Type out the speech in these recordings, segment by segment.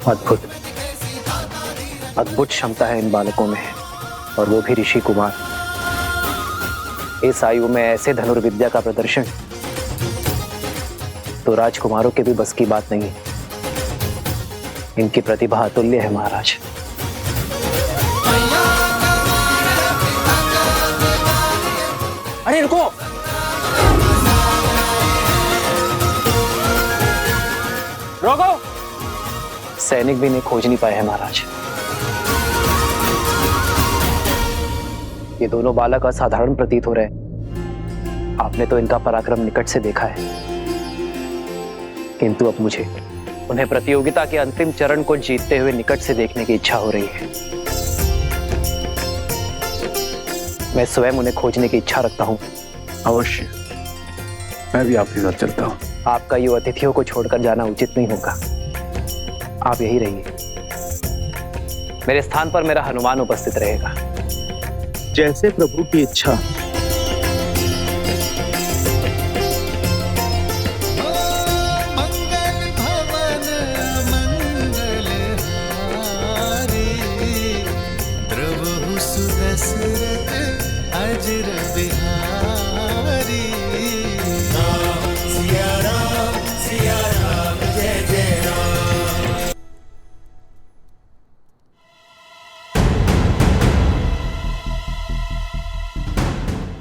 अद्भुत अद्भुत क्षमता है इन बालकों में, और वो भी ऋषि कुमार। इस आयु में ऐसे धनुर्विद्या का प्रदर्शन तो राजकुमारों के भी बस की बात नहीं। इनकी प्रतिभा अतुल्य है महाराज। अरे रुको! रोको! सैनिक भी इन्हें खोज नहीं पाए हैं महाराज। ये दोनों बालक असाधारण प्रतीत हो रहे हैं। आपने तो इनका पराक्रम निकट से देखा है, किंतु अब मुझे उन्हें प्रतियोगिता के अंतिम चरण को जीतते हुए निकट से देखने की इच्छा हो रही है। मैं स्वयं उन्हें खोजने की इच्छा रखता हूं। अवश्य, मैं भी आपके साथ चलता हूं। आपका यूं अतिथियों को छोड़कर जाना उचित नहीं होगा। आप यही रहिए। मेरे स्थान पर मेरा हनुमान उपस्थित रहेगा। जैसे प्रभु की इच्छा।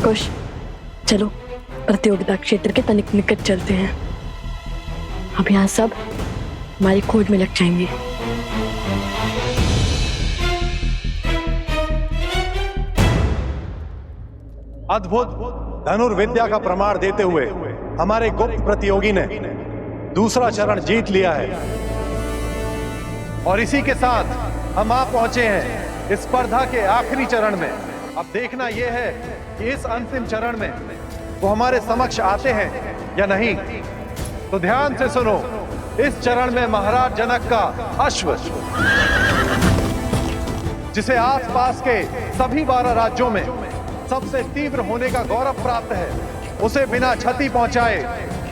कुश, चलो प्रतियोगिता क्षेत्र के तनिक निकट चलते हैं। अब यहाँ सब हमारी खोज में लग जाएंगे। अद्भुत धनुर्विद्या का प्रमाण देते हुए हमारे गुप्त प्रतियोगी ने दूसरा चरण जीत लिया है, और इसी के साथ हम आ पहुंचे हैं इस स्पर्धा के आखिरी चरण में। अब देखना यह है कि इस अंतिम चरण में वो हमारे समक्ष आते हैं या नहीं। तो ध्यान से सुनो, इस चरण में महाराज जनक का अश्व, जिसे आसपास के सभी 12 राज्यों में सबसे तीव्र होने का गौरव प्राप्त है, उसे बिना क्षति पहुंचाए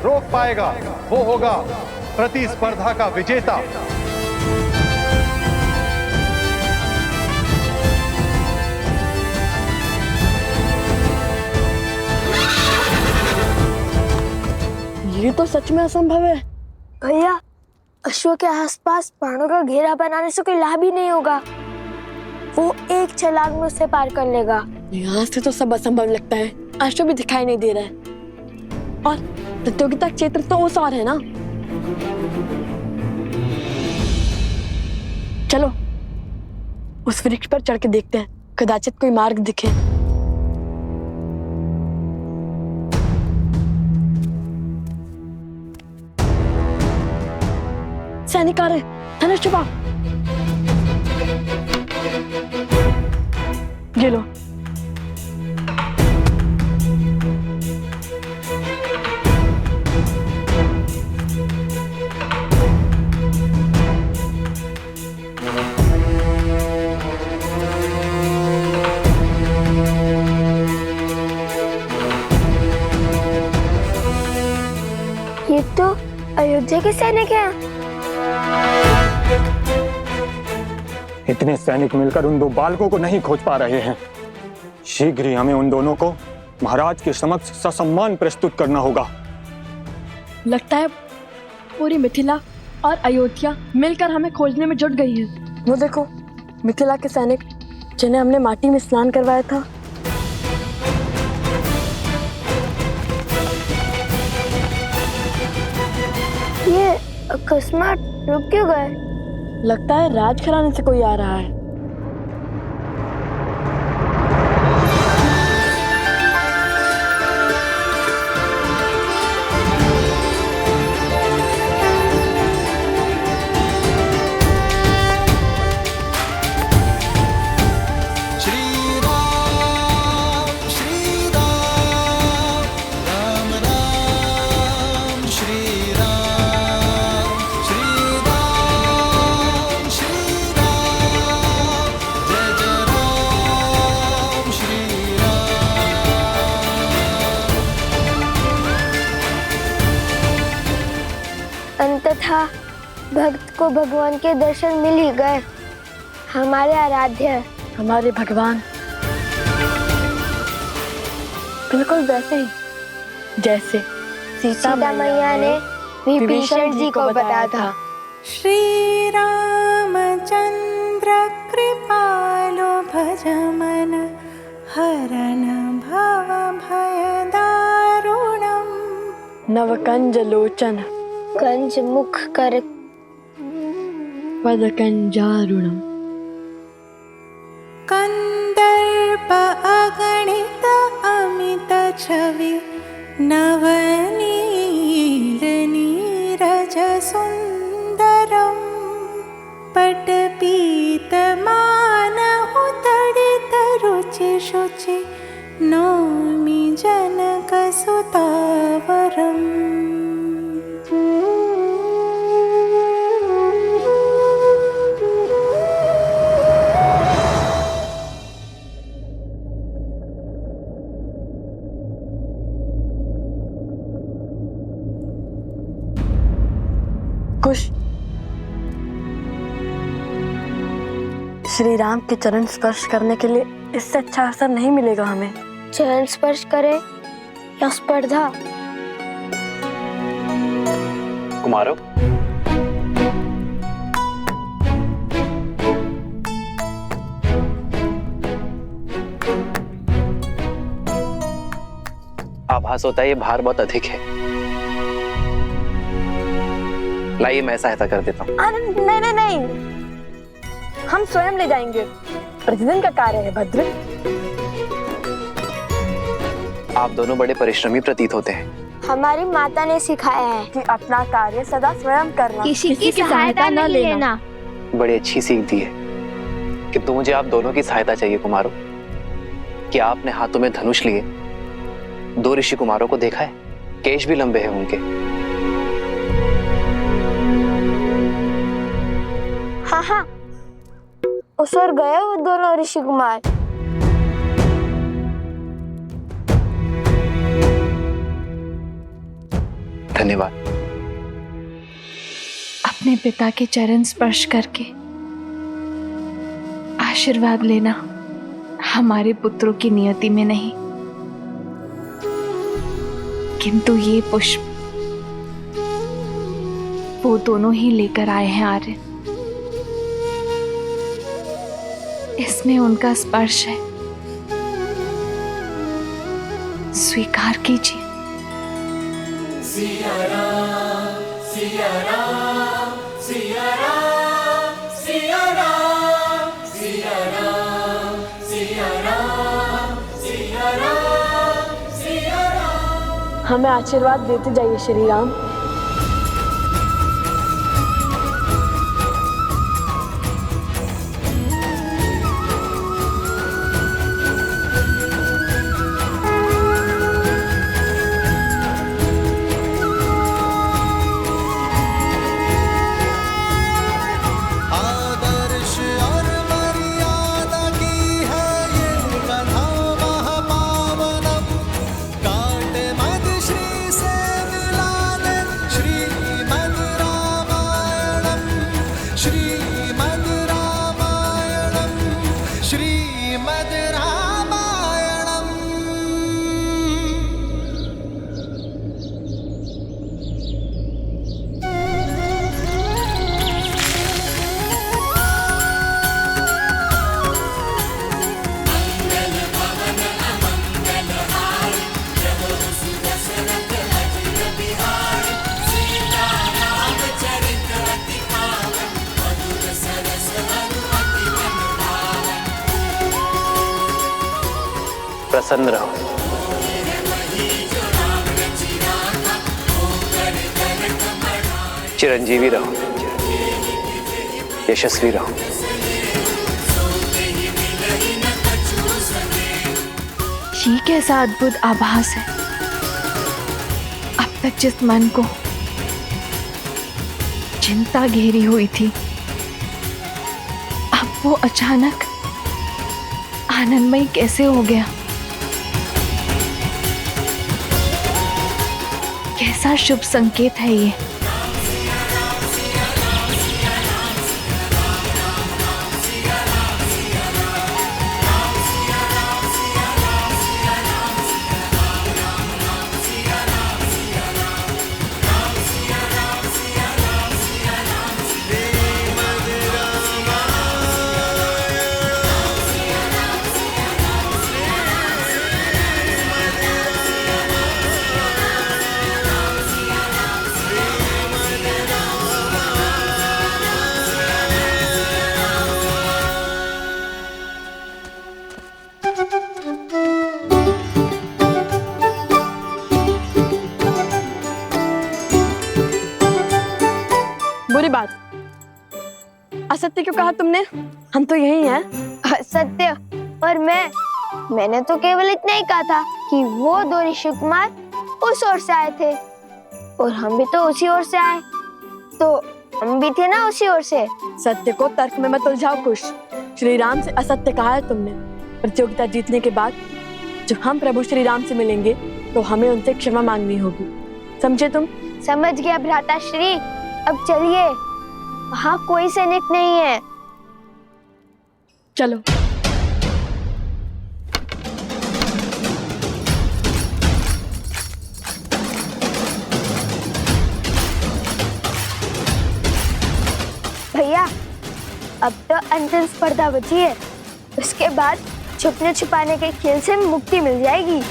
रोक पाएगा, वो होगा प्रतिस्पर्धा का विजेता। ये तो सच में असंभव है। भैया, अश्व के आसपास बाणों का घेरा बनाने से कोई लाभ ही नहीं होगा। वो एक छलांग में उसे पार कर लेगा। यहाँ से तो सब असंभव लगता है। अश्व भी दिखाई नहीं दे रहा है, और प्रतियोगिता क्षेत्र तो उस और है ना। चलो उस वृक्ष पर चढ़ के देखते हैं, कदाचित कोई मार्ग दिखे। सैनिक आ रहे, धनुष छुपा। ये लो। ये तो अयोध्या के सैनिक हैं। इतने सैनिक मिलकर उन 2 बालकों को नहीं खोज पा रहे हैं। शीघ्र ही हमें उन दोनों को महाराज के समक्ष ससम्मान प्रस्तुत करना होगा। लगता है पूरी मिथिला और अयोध्या मिलकर हमें खोजने में जुट गई है। वो देखो, मिथिला के सैनिक जिन्हें हमने माटी में स्नान करवाया था। ये अकस्मात रुक क्यों गए? लगता है राजघराने से कोई आ रहा है। भक्त को भगवान के दर्शन मिल ही गए। हमारे आराध्य, हमारे भगवान बिल्कुल वैसे ही जैसे सीता मैया ने विभीषण जी को बताया था। श्री रामचंद्र कृपालो भजमन हरण भव भय दारुणम। नवकंज लोचन कंज मुख कर पदकंजारुणम। कंदर्प अगणित अमित छवि नवनील नीरज सुंदरम। पटपीत मानहु तडित रुचि शुचि नौमि जनक सुतावरम। कुश श्री राम के चरण स्पर्श करने के लिए इससे अच्छा अवसर नहीं मिलेगा हमें। चरण स्पर्श करे या स्पर्धा? कुमारो, आभास होता है ये भार बहुत अधिक है। लाइए मैं सहायता कर देता हूँ। नहीं नहीं नहीं, हम स्वयं ले जाएंगे। प्रतिदिन का कार्य है भद्र। आप दोनों बड़े परिश्रमी प्रतीत होते हैं। हमारी माता ने सिखाया है कि अपना कार्य सदा स्वयं करना, किसी की सहायता नहीं लेना। बड़ी अच्छी सीख दी है कि तो मुझे आप दोनों की सहायता चाहिए कुमारों। क्या आपने हाथों में धनुष लिए 2 ऋषि कुमारों को देखा है? केश भी लंबे हैं उनके। हाँ हाँ, उस ओर गए वो दोनों ऋषि कुमार। धन्यवाद। अपने पिता के चरण स्पर्श करके आशीर्वाद लेना हमारे पुत्रों की नियति में नहीं, किंतु ये पुष्प वो दोनों ही लेकर आए हैं आर्य। इसमें उनका स्पर्श है, स्वीकार कीजिए। सिया राम, सिया राम, सिया राम, सिया राम, सिया राम, सिया राम, सिया राम, सिया राम। हमें आशीर्वाद देते जाइए श्री राम। प्रसन्न रहो। चिरंजीवी रहो, यशस्वी रहो। ये कैसा अद्भुत आभास है। अब तक जिस मन को चिंता घेरी हुई थी, अब वो अचानक आनंदमय कैसे हो गया। कैसा शुभ संकेत है ये। बुरी बात। असत्य क्यों कहा तुमने? हम तो यही हैं। सत्य और मैंने तो केवल इतना ही कहा था कि वो दो ऋषि कुमार उस ओर से आए थे और हम भी तो उसी ओर से आए, तो हम भी थे ना उसी ओर से। सत्य को तर्क में मत उलझाओ कुश। श्री राम से असत्य कहा है तुमने। प्रतियोगिता जीतने के बाद जब हम प्रभु श्री राम से मिलेंगे तो हमें उनसे क्षमा मांगनी होगी, समझे तुम? समझ गया भ्राता श्री। अब चलिए, वहाँ कोई सैनिक नहीं है। चलो। भैया, अब तो अंतिम स्पर्धा बची है, उसके बाद छुपने छुपाने के खेल से मुक्ति मिल जाएगी।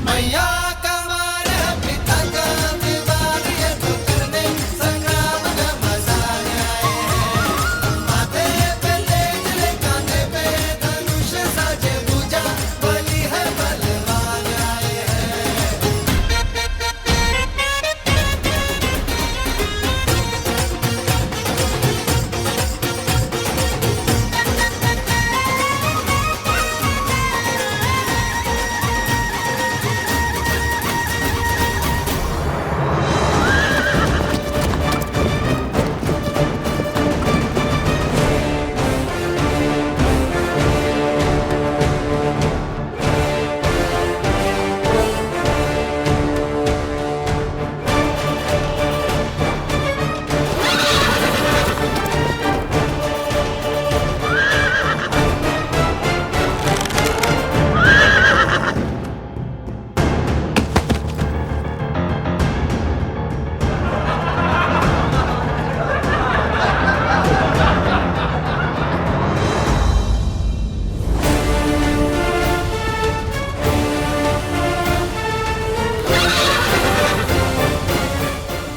मैया का मान है, पिता का विवाद, ये तो करने संग्राम का मजा आए हैं। माथे पे तेज ले, कांधे पे धनुष साजे भुजा, बलि है बलवान आए हैं।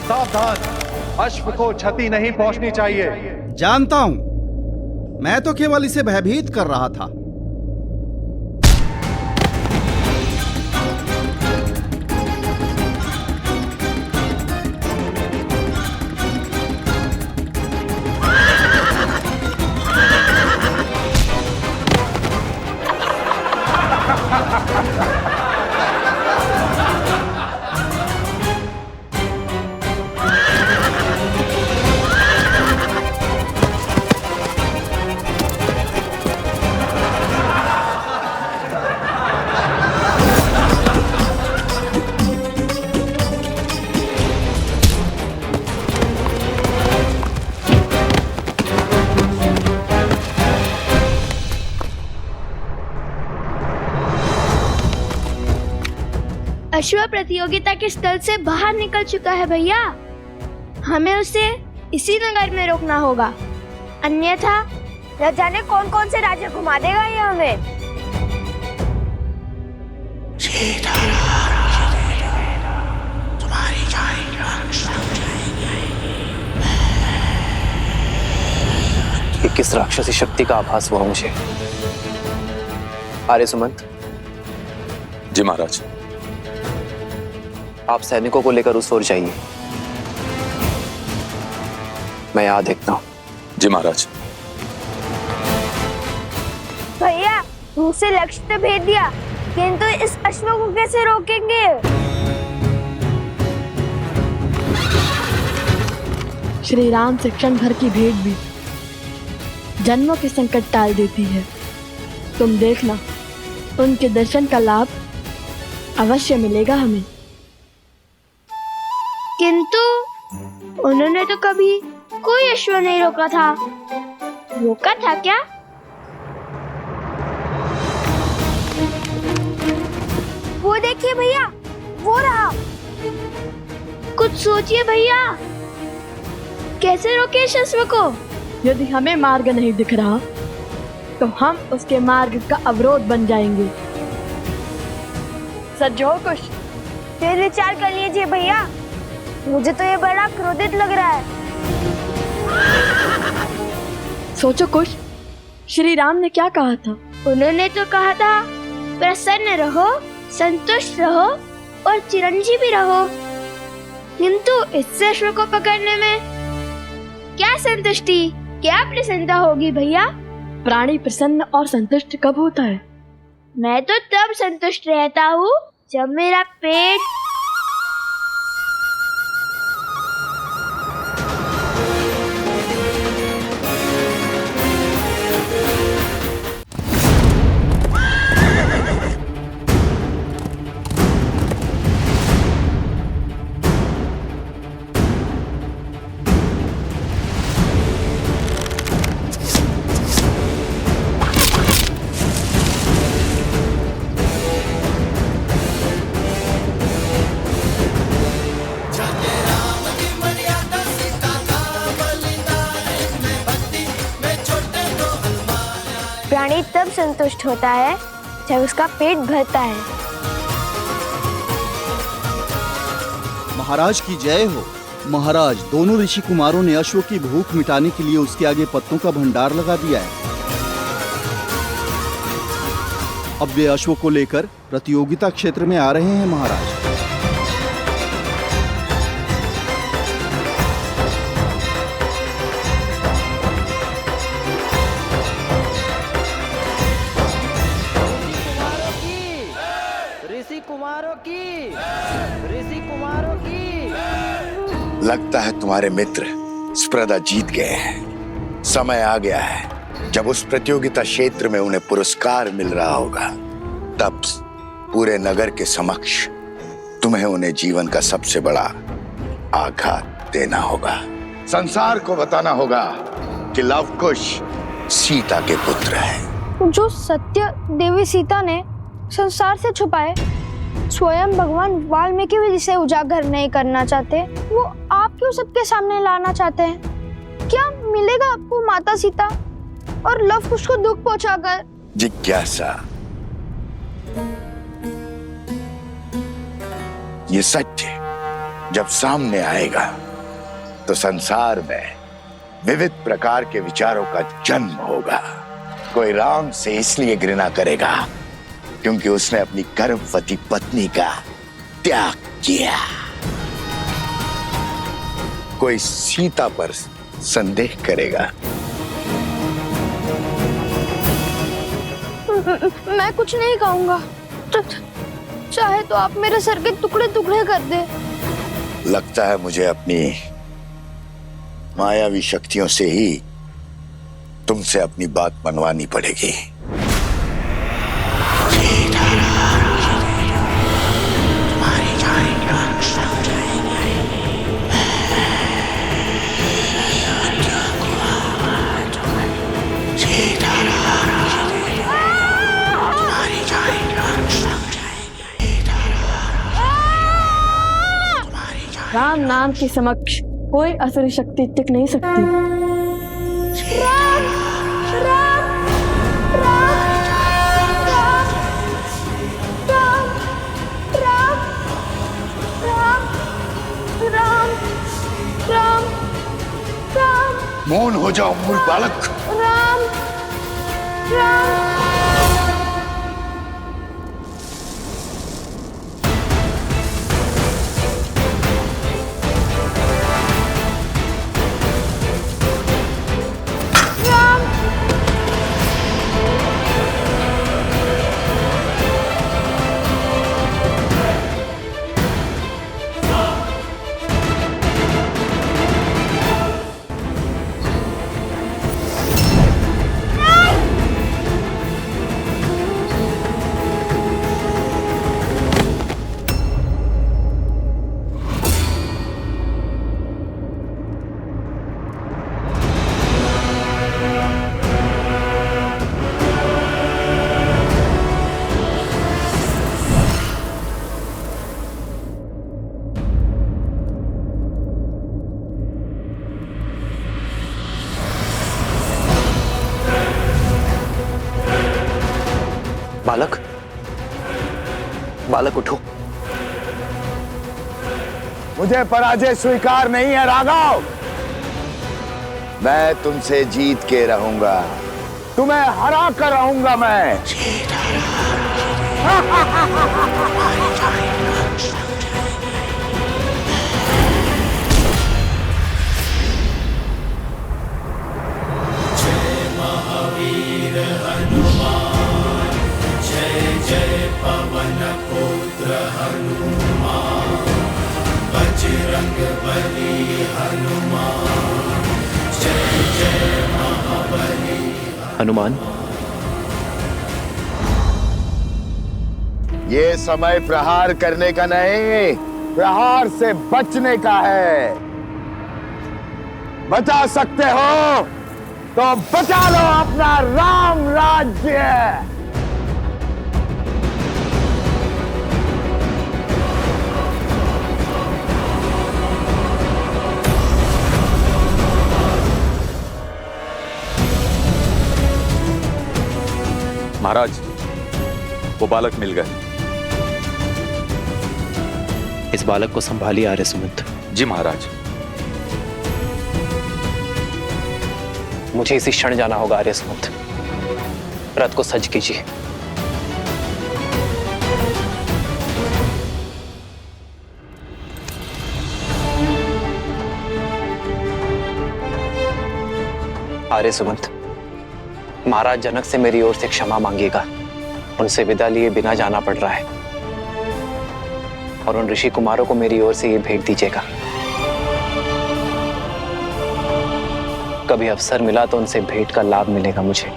सावधान, अश्व को क्षति नहीं पहुंचनी चाहिए। जानता हूं, मैं तो केवल इसे भयभीत कर रहा था। अश्व प्रतियोगिता के स्थल से बाहर निकल चुका है भैया। हमें उसे इसी नगर में रोकना होगा, अन्यथा न जाने कौन कौन से राज्य घुमा देगा ये हमें। ये किस राक्षसी शक्ति का आभास हुआ मुझे? आर्य सुमंत। जी महाराज। आप सैनिकों को लेकर उस ओर जाइए, मैं यहां देखता हूं। जी महाराज। भैया, मुझसे लक्ष्य तो भेज दिया, किंतु इस अश्व को कैसे रोकेंगे? श्री राम से क्षण भर की भेंट भी जन्मों के संकट टाल देती है। तुम देखना, उनके दर्शन का लाभ अवश्य मिलेगा हमें। किंतु उन्होंने तो कभी कोई अश्व नहीं रोका था। रोका था क्या? वो देखिए भैया, वो रहा। कुछ सोचिए भैया, कैसे रोके इस अश्व को? यदि हमें मार्ग नहीं दिख रहा तो हम उसके मार्ग का अवरोध बन जाएंगे। सज्जो हो कुछ? फिर विचार कर लीजिए भैया, मुझे तो ये बड़ा क्रोधित लग रहा है। सोचो कुछ, श्री राम ने क्या कहा था? उन्होंने तो कहा था, प्रसन्न रहो, संतुष्ट रहो और चिरंजीवी रहो। किंतु इस अश्व को पकड़ने में क्या संतुष्टि, क्या प्रसन्नता होगी भैया? प्राणी प्रसन्न और संतुष्ट कब होता है? मैं तो तब संतुष्ट रहता हूँ जब मेरा पेट प्राणी तब संतुष्ट होता है जब उसका पेट भरता है। महाराज की जय हो। महाराज, दोनों ऋषि कुमारों ने अश्व की भूख मिटाने के लिए उसके आगे पत्तों का भंडार लगा दिया है। अब वे अश्व को लेकर प्रतियोगिता क्षेत्र में आ रहे हैं महाराज। लगता है तुम्हारे मित्र स्पर्धा जीत गए हैं। समय आ गया है जब उस प्रतियोगिता क्षेत्र में उन्हें पुरस्कार मिल रहा होगा। तब पूरे नगर के समक्ष तुम्हें उन्हें जीवन का सबसे बड़ा आघात देना होगा। संसार को बताना होगा कि लवकुश सीता के पुत्र है। जो सत्य देवी सीता ने संसार से छुपाए, स्वयं भगवान वाल्मीकि भी जिसे उजागर नहीं करना चाहते, वो आप क्यों सबके सामने लाना चाहते हैं? क्या मिलेगा आपको माता सीता और लव कुश को दुख पहुंचाकर? जिज्ञासा, ये सत्य जब सामने आएगा तो संसार में विविध प्रकार के विचारों का जन्म होगा। कोई राम से इसलिए घृणा करेगा क्योंकि उसने अपनी गर्भवती पत्नी का त्याग किया। कोई सीता पर संदेह करेगा। मैं कुछ नहीं कहूंगा, चाहे तो आप मेरे सर के टुकड़े टुकड़े कर दे। लगता है मुझे अपनी मायावी शक्तियों से ही तुमसे अपनी बात मनवानी पड़ेगी। राम नाम के समक्ष कोई असुरी शक्ति टिक नहीं सकती। राम, राम, राम, राम, राम, राम, राम, राम, राम, राम। मौन हो जाओ मूर्ख बालक। राम, राम। बालक, बालक उठो। मुझे पराजय स्वीकार नहीं है राघव। मैं तुमसे जीत के रहूंगा, तुम्हें हरा कर रहूंगा मैं। हनुमान, ये समय प्रहार करने का नहीं, प्रहार से बचने का है। बचा सकते हो तो बचा लो अपना राम राज्य। महाराज, वो बालक मिल गए। इस बालक को संभालिए आर्य सुमंत। जी महाराज। मुझे इसी क्षण जाना होगा आर्य सुमंत। रथ को सज्ज कीजिए। आर्य सुमंत, महाराज जनक से मेरी ओर से क्षमा मांगिएगा। उनसे विदा लिए बिना जाना पड़ रहा है, और उन ऋषि कुमारों को मेरी ओर से ये भेंट दीजिएगा। कभी अवसर मिला तो उनसे भेंट का लाभ मिलेगा मुझे।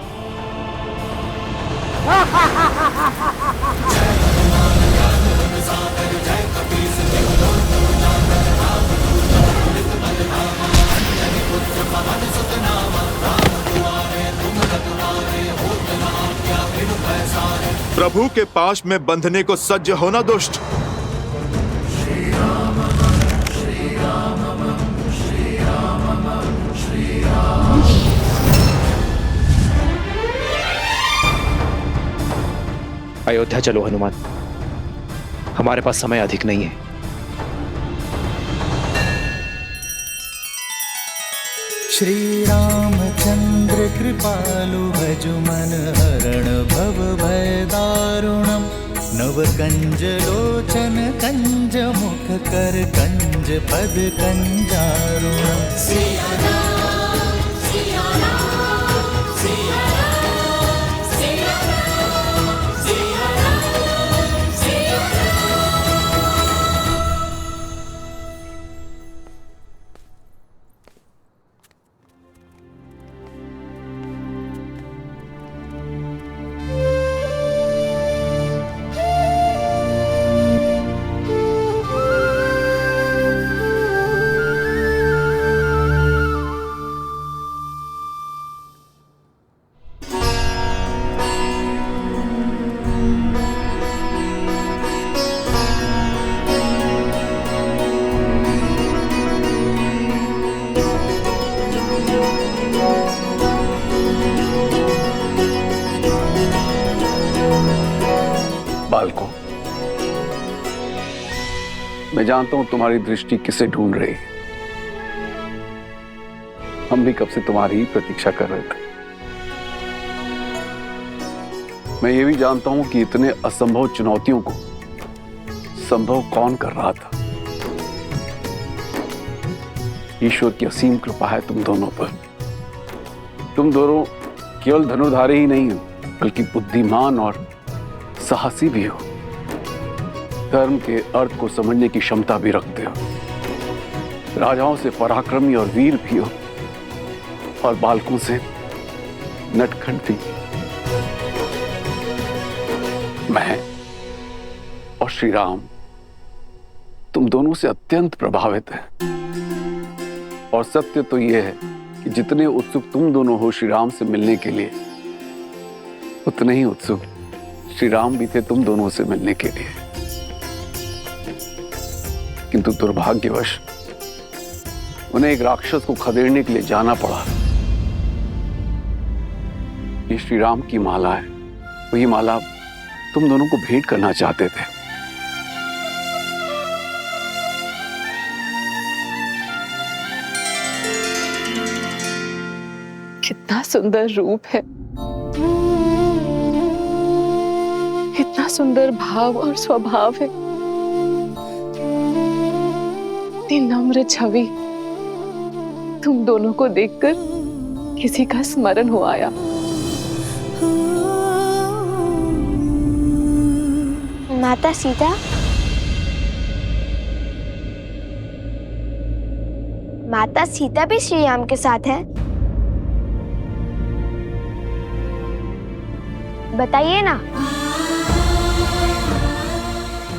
प्रभु के पाश में बंधने को सज्ज होना दुष्ट। अयोध्या चलो हनुमान, हमारे पास समय अधिक नहीं है। श्री रामचंद्र कृपालु भजु मन हरण भव भय दारुणम नव कंज लोचन कंज मुख कर कंज पद कंजारुणम। सिया राम, सिया राम, सिया राम, सिया राम, सिया राम, सिया बालकों, मैं जानता हूं तुम्हारी दृष्टि किसे ढूंढ रही है। हम भी कब से तुम्हारी ही प्रतीक्षा कर रहे थे। मैं ये भी जानता हूं कि इतने असंभव चुनौतियों को संभव कौन कर रहा था। ईश्वर की असीम कृपा है तुम दोनों पर। तुम दोनों केवल धनुर्धारी ही नहीं हो, बल्कि बुद्धिमान और साहसी भी हो। धर्म के अर्थ को समझने की क्षमता भी रखते हो। राजाओं से पराक्रमी और वीर भी हो, और बालकों से नटखट भी। मैं और श्री राम तुम दोनों से अत्यंत प्रभावित हैं। और सत्य तो यह है कि जितने उत्सुक तुम दोनों हो श्री राम से मिलने के लिए, उतने ही उत्सुक श्री राम भी थे तुम दोनों से मिलने के लिए। किंतु दुर्भाग्यवश उन्हें एक राक्षस को खदेड़ने के लिए जाना पड़ा। ये श्री राम की माला है, वही माला तुम दोनों को भेंट करना चाहते थे। कितना सुंदर रूप है, कितना सुंदर भाव और स्वभाव है। इतनी नम्र छवि तुम दोनों को देखकर किसी का स्मरण हो आया। माता सीता, माता सीता भी श्री राम के साथ है। बताइए ना,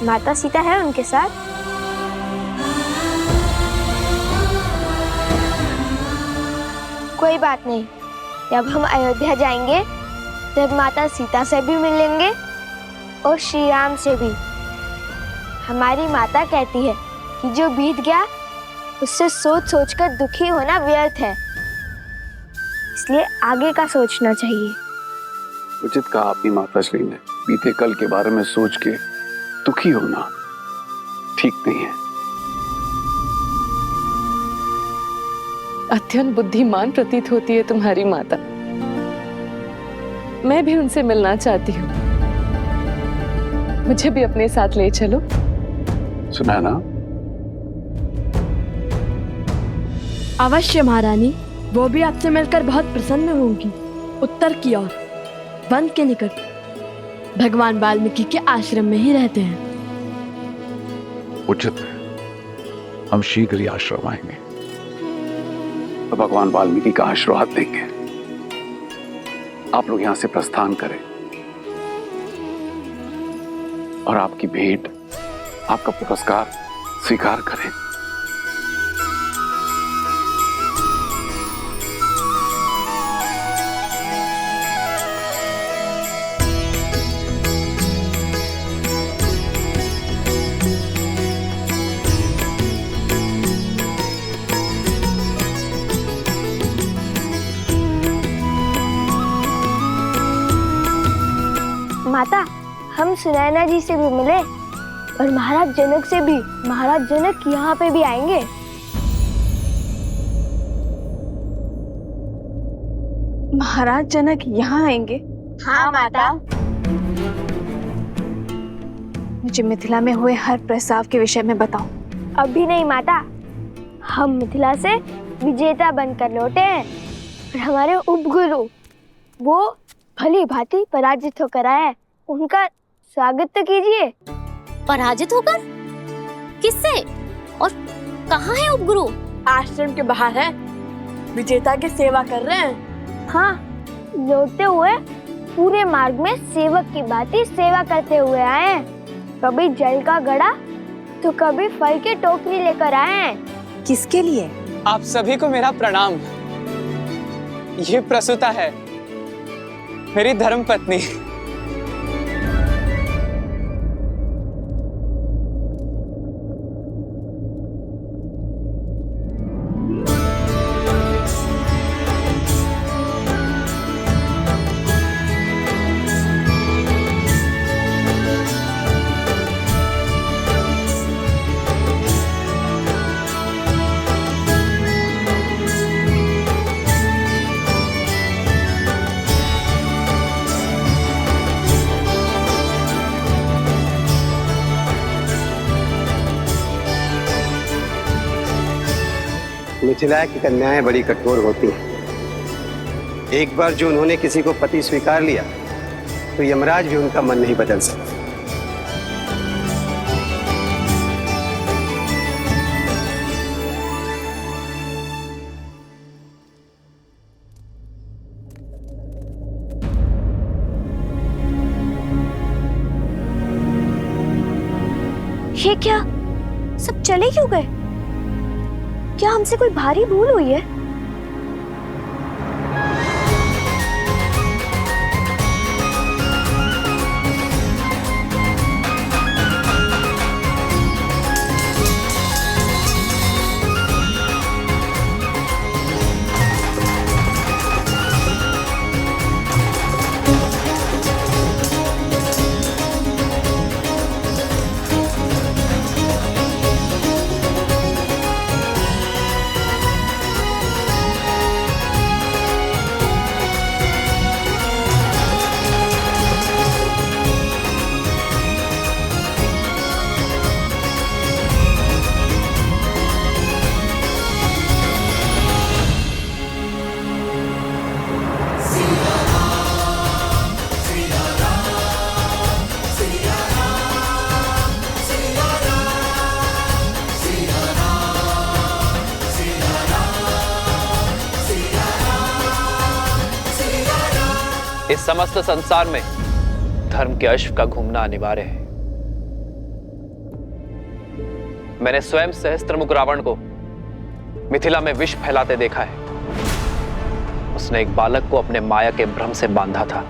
माता सीता है उनके साथ? कोई बात नहीं, जब हम अयोध्या जाएंगे तब माता सीता से भी मिलेंगे और श्री राम से भी। हमारी माता कहती है कि जो बीत गया उससे सोच सोचकर दुखी होना व्यर्थ है, इसलिए आगे का सोचना चाहिए। उचित कहा आपकी माताश्री ने, बीते कल के बारे में सोच के दुखी होना ठीक नहीं है। अत्यंत बुद्धिमान प्रतीत होती है तुम्हारी माता। मैं भी उनसे मिलना चाहती हूँ, मुझे भी अपने साथ ले चलो। सुना ना? अवश्य महारानी, वो भी आपसे मिलकर बहुत प्रसन्न होंगी। उत्तर की ओर वन के निकट भगवान वाल्मीकि के आश्रम में ही रहते हैं। उचित है, हम शीघ्र ही आश्रम आएंगे तो भगवान वाल्मीकि का आशीर्वाद लेंगे। आप लोग यहां से प्रस्थान करें और आपकी भेंट, आपका पुरस्कार स्वीकार करें। माता, हम सुनैना जी से भी मिले और महाराज जनक से भी। महाराज जनक यहाँ पे भी आएंगे। महाराज जनक यहाँ आएंगे? हाँ माता। मुझे मिथिला में हुए हर प्रस्ताव के विषय में बताओ। अभी नहीं माता, हम मिथिला से विजेता बनकर लौटे हैं और हमारे उपगुरु वो भली भांति पराजित होकर आए हैं। उनका स्वागत तो कीजिए। पराजित होकर? किससे और कहाँ है उपगुरु? आश्रम के बाहर है, विजेता की सेवा कर रहे हैं। हाँ, लौटते हुए पूरे मार्ग में सेवक की भांति सेवा करते हुए आए हैं। कभी जल का घड़ा तो कभी फल की टोकरी लेकर आए हैं। किसके लिए? आप सभी को मेरा प्रणाम। ये प्रसूता है, मेरी धर्मपत्नी। मिथिला की कन्याएं बड़ी कठोर होती हैं। एक बार जो उन्होंने किसी को पति स्वीकार लिया तो यमराज भी उनका मन नहीं बदल सकता। ये क्या, सब चले क्यों गए? क्या हमसे कोई भारी भूल हुई है? इस समस्त संसार में धर्म के अश्व का घूमना अनिवार्य है। मैंने स्वयं सहस्त्रमुख रावण को मिथिला में विष फैलाते देखा है। उसने एक बालक को अपने माया के भ्रम से बांधा था।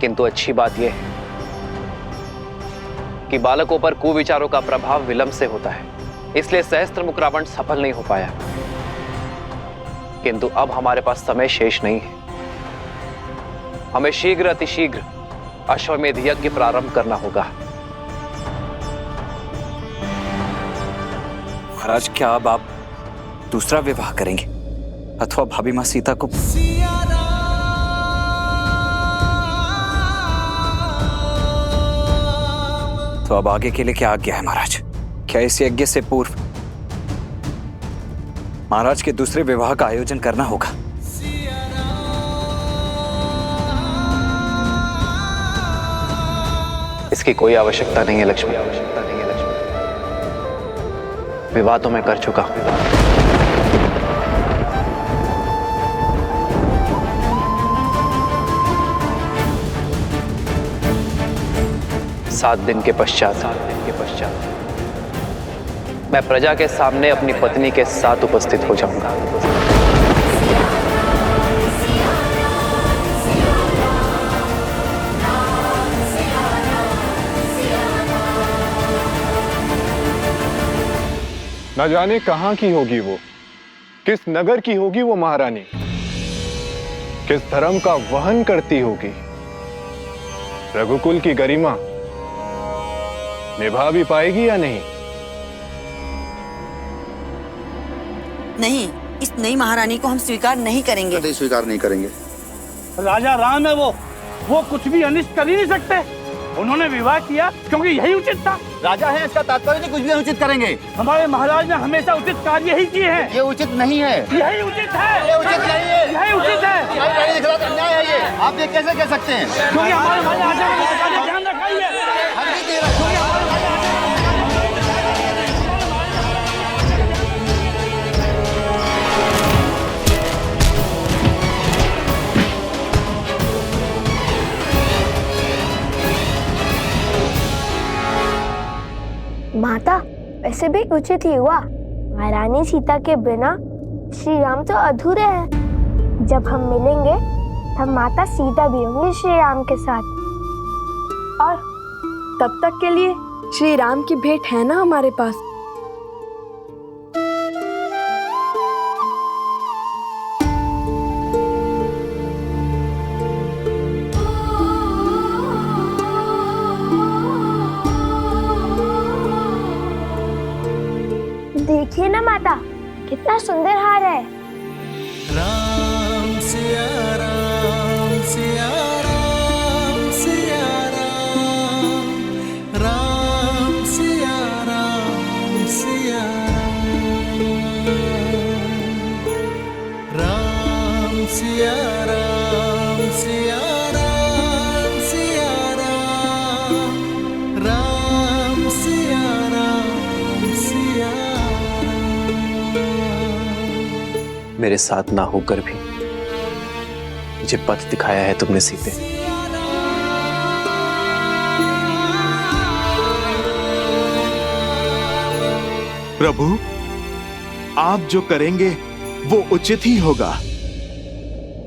किंतु अच्छी बात यह है कि बालकों पर कुविचारों का प्रभाव विलंब से होता है, इसलिए सहस्त्रमुख रावण सफल नहीं हो पाया। किंतु अब हमारे पास समय शेष नहीं है। हमें शीघ्र अतिशीघ्र अश्वमेध यज्ञ प्रारंभ करना होगा। महाराज, क्या अब आप दूसरा विवाह करेंगे अथवा भाभी मां सीता को? तो अब आगे के लिए क्या आज्ञा है महाराज? क्या इस यज्ञ से पूर्व महाराज के दूसरे विवाह का आयोजन करना होगा? इसकी कोई आवश्यकता नहीं है लक्ष्मी। विवाह तो मैं कर चुका हूं। 7 दिन के पश्चात मैं प्रजा के सामने अपनी पत्नी के साथ उपस्थित हो जाऊंगा। न जाने कहां की होगी वो, किस नगर की होगी वो महारानी, किस धर्म का वहन करती होगी। रघुकुल की गरिमा निभा भी पाएगी या नहीं? नहीं, इस नई महारानी को हम स्वीकार नहीं करेंगे। कभी स्वीकार नहीं करेंगे। राजा राम है वो कुछ भी अनिष्ट कर ही नहीं सकते। उन्होंने विवाह किया क्योंकि यही उचित था। राजा है, इसका तात्पर्य नहीं कुछ भी अनुचित करेंगे। हमारे महाराज ने हमेशा उचित कार्य ही किए हैं। ये उचित नहीं है। यही उचित है। ये उचित नहीं है। यही उचित है। अन्याय है ये। आप ये कैसे कह सकते हैं? क्योंकि हमारे महाराजा ने ध्यान रखा ही है। माता, वैसे भी उचित ही हुआ। महारानी सीता के बिना श्री राम तो अधूरे हैं। जब हम मिलेंगे तब माता सीता भी होंगी श्री राम के साथ। और तब तक के लिए श्री राम की भेंट है ना हमारे पास। देखिए ना माता, कितना सुंदर हार है। राम सिया राम सिया राम सिया राम, राम सिया राम सिया राम, राम सिया राम सिया राम सिया राम, राम सिया राम सिया। मेरे साथ ना होकर भी मुझे पथ दिखाया है तुमने सीते। प्रभु, आप जो करेंगे वो उचित ही होगा,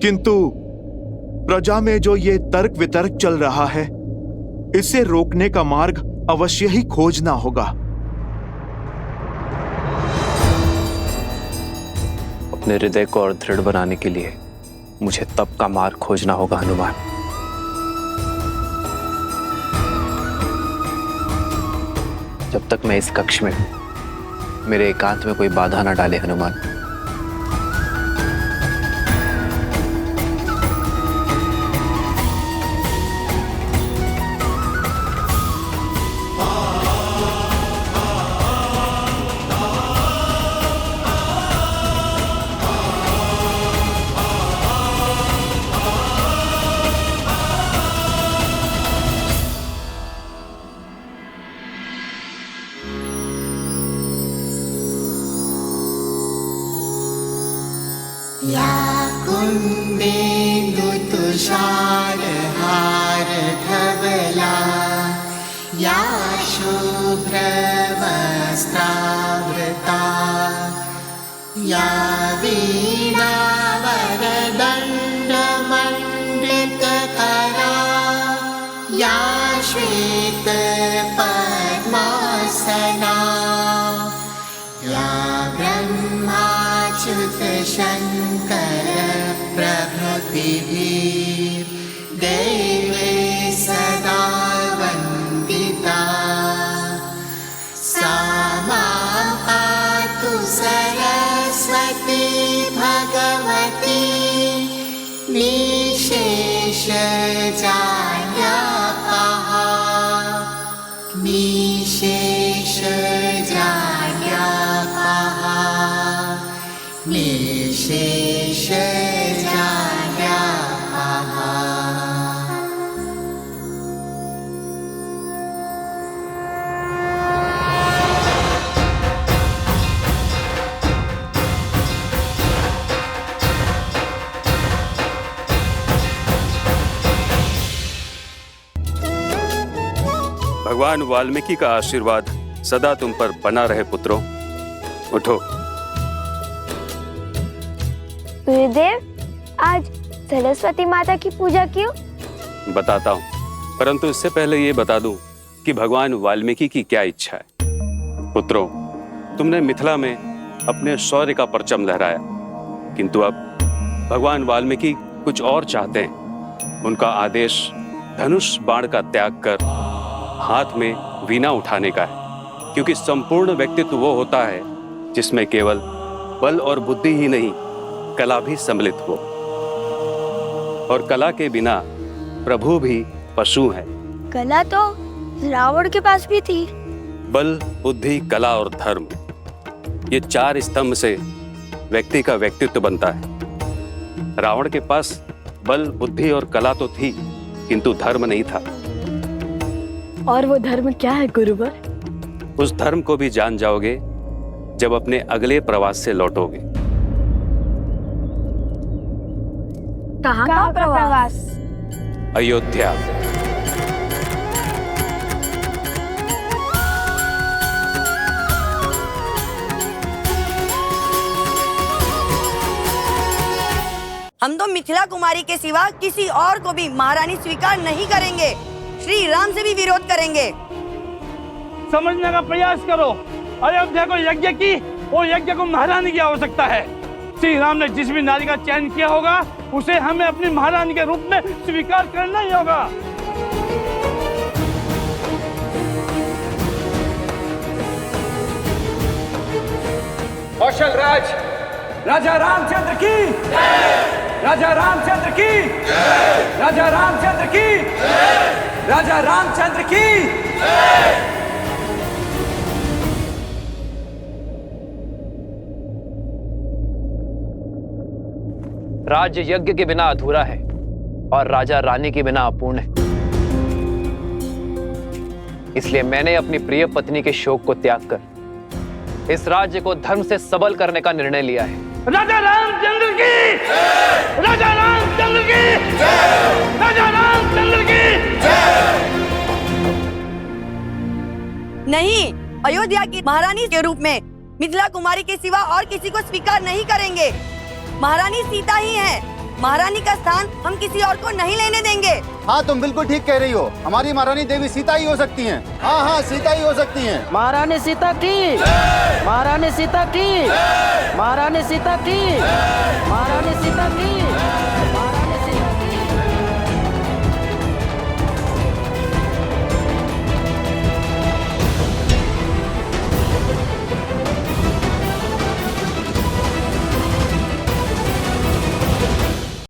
किंतु प्रजा में जो ये तर्क वितर्क चल रहा है, इसे रोकने का मार्ग अवश्य ही खोजना होगा। अपने हृदय को और दृढ़ बनाने के लिए मुझे तप का मार्ग खोजना होगा हनुमान। जब तक मैं इस कक्ष में हूं, मेरे एकांत में कोई बाधा ना डाले हनुमान। या कुन्देन्दु तुषार हार धवला या शुभ्रवस्त्रावृता या वीणा वरदण्डमण्डितकरा या श्वेत पद्मासना या ब्रह्माच्युत शङ्कर प्रभृतिभिः देवे सदा वन्दिता सा मां पातु सरस्वती भगवती निशेषजाड्यापः निशेषजाड्यापः निशेषजाड्यापः। भगवान वाल्मीकि का आशीर्वाद सदा तुम पर बना रहे पुत्रों। उठो। गुरुदेव, आज सरस्वती माता की पूजा क्यों? बताता हूँ, परंतु इससे पहले ये बता दूं कि भगवान वाल्मीकि की क्या इच्छा है। पुत्रों, तुमने मिथिला में अपने शौर्य का परचम लहराया, किंतु अब भगवान वाल्मीकि कुछ और चाहते हैं। उनका आदेश धनुष बाण का त्याग कर हाथ में वीणा उठाने का है, क्योंकि संपूर्ण व्यक्तित्व वो होता है जिसमें केवल बल और बुद्धि ही नहीं, कला भी सम्मिलित हो। और कला के बिना प्रभु भी पशु हैं। कला तो रावण के पास भी थी। बल, बुद्धि, कला और धर्म, ये चार स्तंभ से व्यक्ति का व्यक्तित्व बनता है। रावण के पास बल, बुद्धि और कला तो थी, किंतु धर्म नहीं था। और वो धर्म क्या है गुरुवर? उस धर्म को भी जान जाओगे जब अपने अगले प्रवास से लौटोगे। कहाँ का प्रवास? अयोध्या। हम तो मिथिला कुमारी के सिवा किसी और को भी महारानी स्वीकार नहीं करेंगे। श्री राम से भी विरोध करेंगे। समझने का प्रयास करो। अयोध्या को यज्ञ की और यज्ञ को महारानी की आवश्यकता है। श्री राम ने जिस भी नारी का चयन किया होगा उसे हमें अपनी महारानी के रूप में स्वीकार करना ही होगा। कौशल राज राजा रामचंद्र की, राजा रामचंद्र की, राजा रामचंद्र की, राजा रामचंद्र की। राज्य यज्ञ के बिना अधूरा है और राजा रानी के बिना अपूर्ण है। इसलिए मैंने अपनी प्रिय पत्नी के शोक को त्याग कर इस राज्य को धर्म से सबल करने का निर्णय लिया है। राजा रामचंद्र की, राजा रामचंद्र की, राजा रामचंद्र की। नहीं, अयोध्या की महारानी के रूप में मिथिला कुमारी के सिवा और किसी को स्वीकार नहीं करेंगे। महारानी सीता ही है। महारानी का स्थान हम किसी और को नहीं लेने देंगे। हाँ, तुम बिल्कुल ठीक कह रही हो। हमारी महारानी देवी सीता ही हो सकती हैं। हाँ हाँ, सीता ही हो सकती हैं। महारानी सीता की, महारानी सीता की, महारानी सीता की, महारानी सीता की।